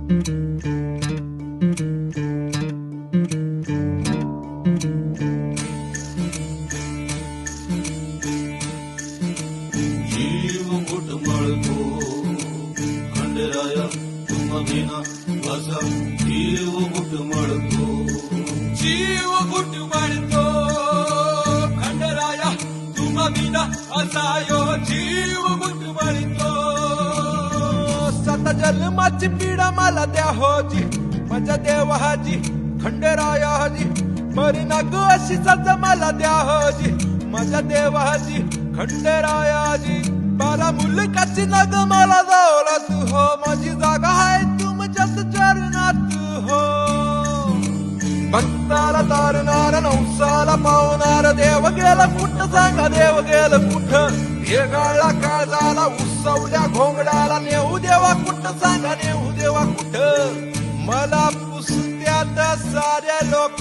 जीव घुटमळतो खंडेराया तुम्हा विना असा जीव घुटमळतो, जीव घुटमळतो खंडराया तुम्हा विना असा यो जीव घुटमळतो. सत जन्माची पीडा मला द्या होजी माझ्या देवाजी खंडेरायाजी, मरी नग अशी सजा मला द्या होजी माझ्या देवाजी खंडेरायाजी. बारा मुलकाची नग मला दौलत हो, माझी जागा आहे तुमच्याच चरणात हो. भक्ताला तारणार नवसाला पावणार, देव गेला कुठं सांगा देव गेलं कुठं. भेगाळला काळजाला उसवल्या घोंगडाला, नेऊ देवा कुठं सांगा नेऊ देवा कुठं. मला पुसत्यात साऱ्या लोक